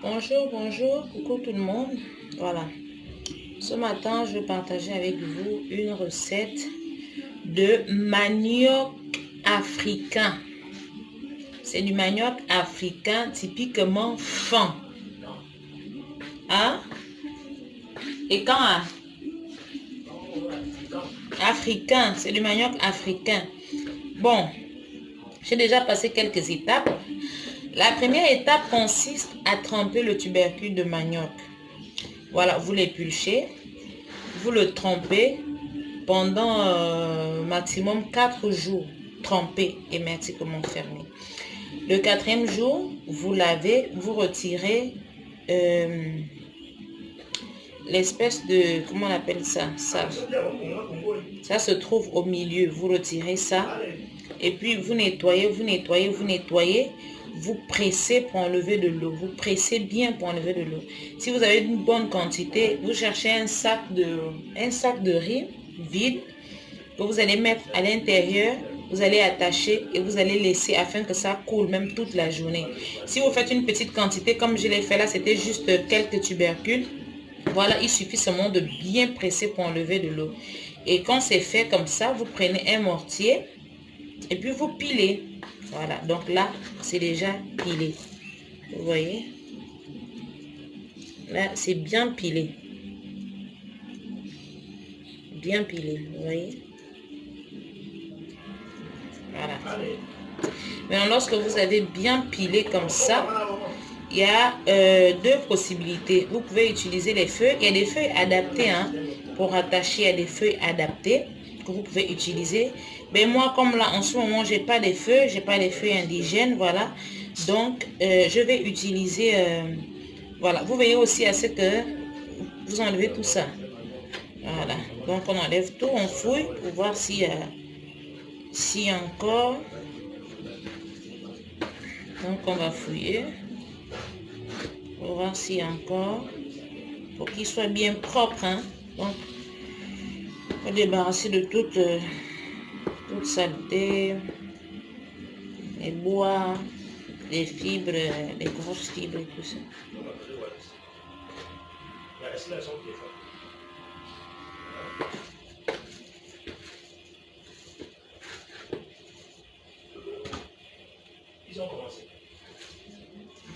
Bonjour, bonjour, coucou tout le monde. Voilà, ce matin, je vais partager avec vous une recette de manioc africain. C'est du manioc africain typiquement fin. Hein? Et quand africain, c'est du manioc africain. Bon, j'ai déjà passé quelques étapes. La première étape consiste à tremper le tubercule de manioc. Voilà, vous l'épulchez, vous le trempez pendant maximum 4 jours, trempé et hermétiquement fermé. Le 4e jour, vous lavez, vous retirez l'espèce de, comment on appelle ça, ça se trouve au milieu, vous retirez ça et puis vous nettoyez, vous pressez pour enlever de l'eau, vous pressez bien pour enlever de l'eau. Si vous avez une bonne quantité, vous cherchez un sac de riz vide que vous allez mettre à l'intérieur, vous allez attacher et vous allez laisser afin que ça coule même toute la journée. Si vous faites une petite quantité comme je l'ai fait là, c'était juste quelques tubercules. Voilà, il suffit seulement de bien presser pour enlever de l'eau. Et quand c'est fait comme ça, vous prenez un mortier et puis vous pilez. Voilà, donc là, c'est déjà pilé. Vous voyez? Là, c'est bien pilé. Bien pilé, vous voyez? Voilà. Maintenant, lorsque vous avez bien pilé comme ça, il y a deux possibilités. Vous pouvez utiliser les feuilles. Il y a des feuilles adaptées pour attacher. Il y a des feuilles adaptées que vous pouvez utiliser. Mais moi, comme là, en ce moment, j'ai pas des feuilles indigènes, voilà. Donc, je vais utiliser, voilà. Vous veillez aussi à ce que vous enlevez tout ça. Voilà. Donc, on enlève tout, on fouille pour voir si encore. Donc, on va fouiller pour voir s'il y a encore, pour qu'il soit bien propre. Donc, on va débarrasser de toute saleté, les bois, les fibres, les grosses fibres et tout ça. Ils ont commencé.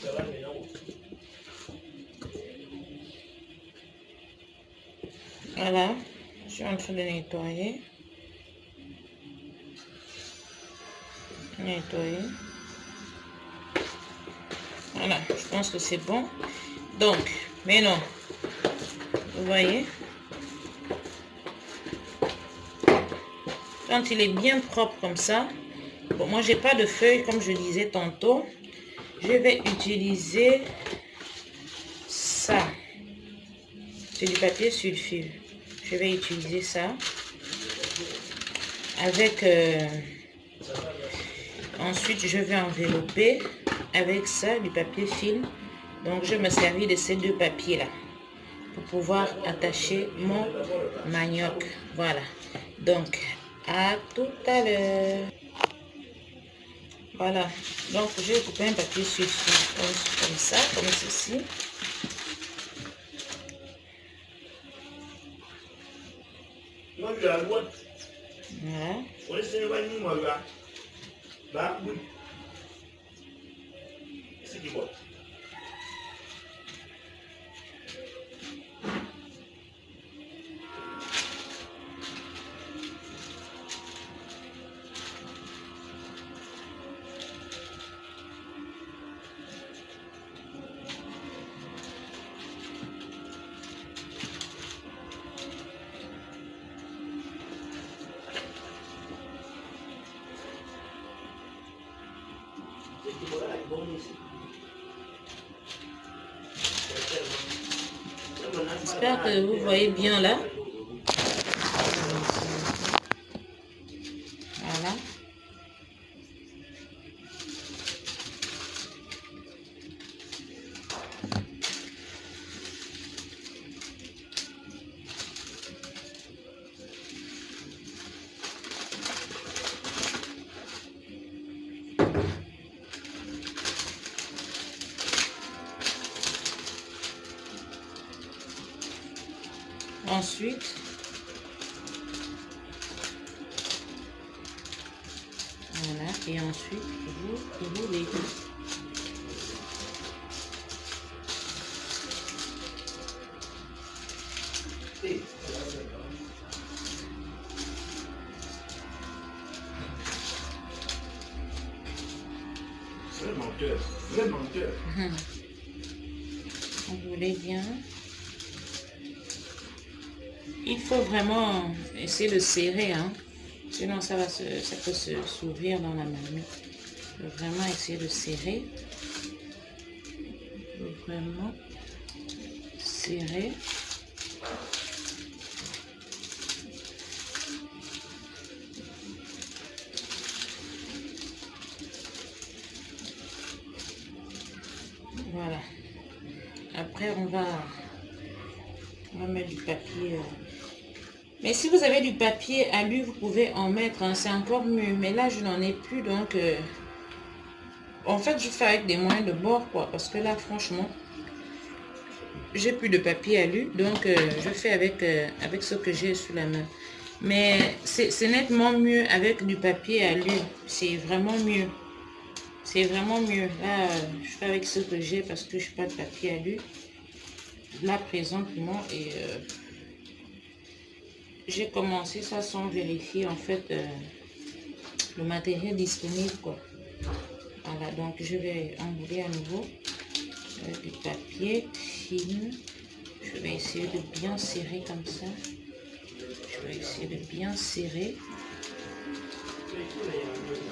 Ça va maintenant. Voilà, je suis en train de nettoyer. Voilà, je pense que c'est bon. Donc, maintenant, vous voyez, quand il est bien propre comme ça, bon, moi j'ai pas de feuilles comme je disais tantôt, je vais utiliser ça. C'est du papier sulfure. Je vais utiliser ça avec ensuite je vais envelopper avec ça du papier film. Donc je me servir de ces deux papiers là pour pouvoir attacher mon manioc. Voilà, donc à tout à l'heure. Voilà, donc je vais couper un papier sulfure comme ça, comme ceci. Voilà. J'espère que vous voyez bien là. Voilà. Ensuite, voilà, et ensuite, vous roulez. Vraiment cœur. Vous roulez bien. Il faut vraiment essayer de serrer, hein. Sinon ça peut s'ouvrir dans la marmite. Il faut vraiment essayer de serrer. Il faut vraiment serrer. Voilà. Après on va mettre du papier. Mais si vous avez du papier alu, vous pouvez en mettre, hein, c'est encore mieux. Mais là, je n'en ai plus, donc... en fait, je fais avec des moyens de bord, quoi. Parce que là, franchement, j'ai plus de papier alu. Donc, je fais avec ce que j'ai sous la main. Mais c'est nettement mieux avec du papier alu. C'est vraiment mieux. C'est vraiment mieux. Là, je fais avec ce que j'ai parce que je n'ai pas de papier alu. Là, présentement, et... j'ai commencé ça sans vérifier en fait le matériel disponible, quoi. Voilà, donc je vais enrouler à nouveau du papier film. Je vais essayer de bien serrer comme ça. Je vais essayer de bien serrer.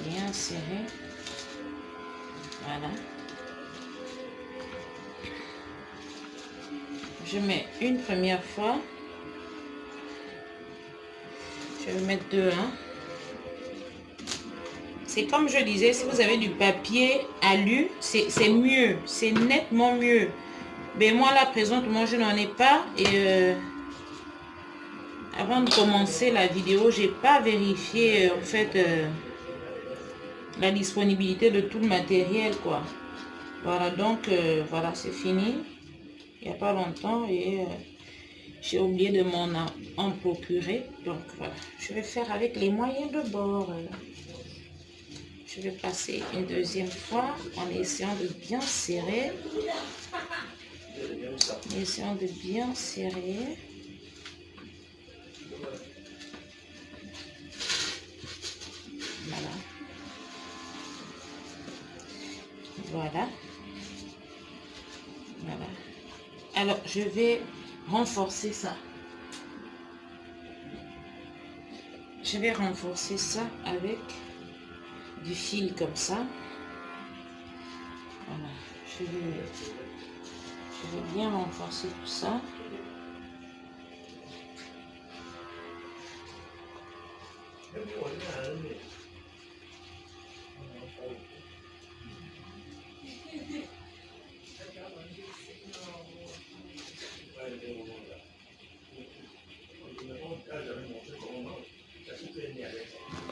Bien serrer. Voilà. Je mets une première fois. Je vais mettre deux, hein. C'est comme je disais, si vous avez du papier alu, c'est mieux, c'est nettement mieux. Mais moi là présentement je n'en ai pas et avant de commencer la vidéo, j'ai pas vérifié en fait la disponibilité de tout le matériel, quoi. Voilà, donc voilà, c'est fini. Il n'y a pas longtemps et j'ai oublié de en procurer. Donc voilà, je vais faire avec les moyens de bord. Je vais passer une deuxième fois en essayant de bien serrer. En essayant de bien serrer. Voilà. Voilà. Voilà. Alors, je vais renforcer ça. Je vais renforcer ça avec du fil comme ça. Voilà. Je vais bien renforcer tout ça.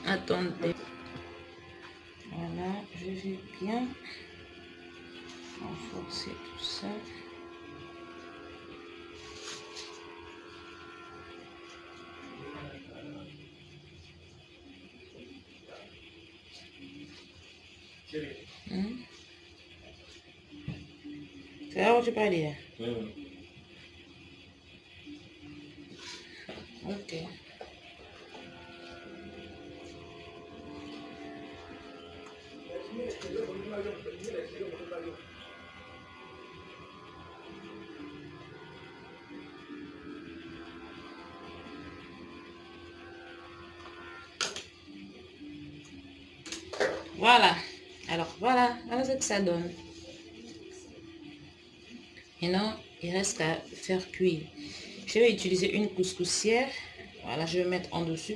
Attendez. Voilà, je vais bien renforcer tout ça. C'est là où tu peux aller. Ok. Voilà. Alors voilà ce que ça donne. Maintenant, il reste à faire cuire. Je vais utiliser une couscoussière. Voilà, je vais mettre en dessus.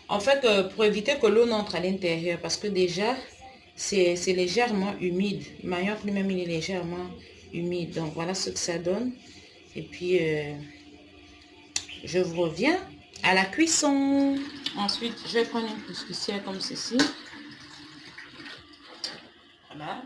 En fait, pour éviter que l'eau n'entre à l'intérieur, parce que déjà, c'est légèrement humide. Le manioc lui-même, il est légèrement humide. Donc, voilà ce que ça donne. Et puis, je vous reviens à la cuisson. Ensuite, je vais prendre une couscoussière comme ceci. Voilà.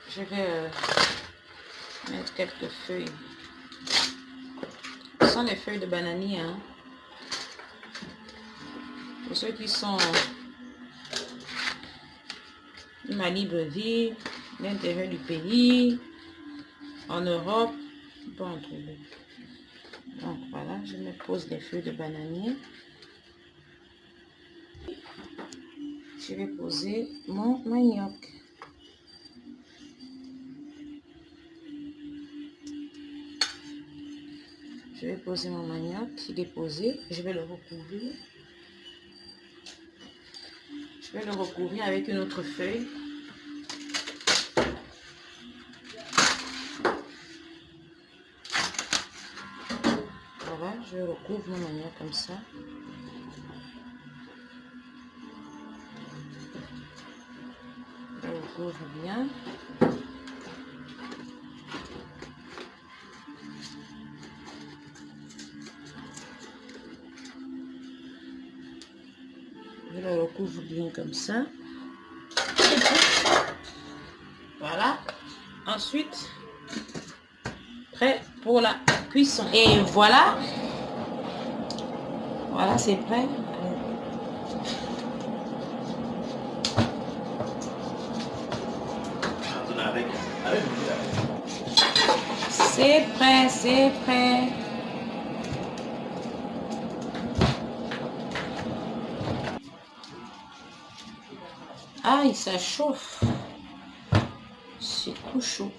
je vais mettre quelques feuilles. Ce sont les feuilles de bananier, hein. Pour ceux qui sont à Libreville, l'intérieur du pays, en Europe, on peut en trouver. Donc voilà, je me pose les feuilles de bananier. Je vais poser mon manioc. Je vais poser mon manioc, il est posé. Je vais le recouvrir. Je vais le recouvrir avec une autre feuille. Voilà, je recouvre mon manioc comme ça. Je recouvre bien. Je le recouvre bien comme ça. Voilà. Ensuite, prêt pour la cuisson. Et voilà. Voilà, c'est prêt. C'est prêt, c'est prêt. Aïe, ça chauffe. C'est tout chaud.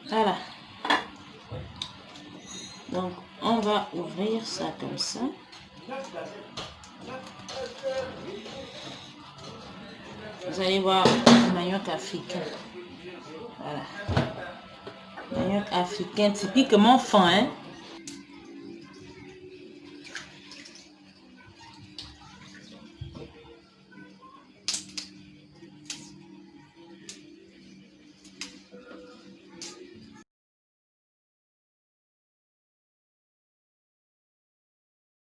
Voilà. Donc, on va ouvrir ça comme ça. Vous allez voir le manioc africain. Voilà. Manioc africain typiquement fin, hein.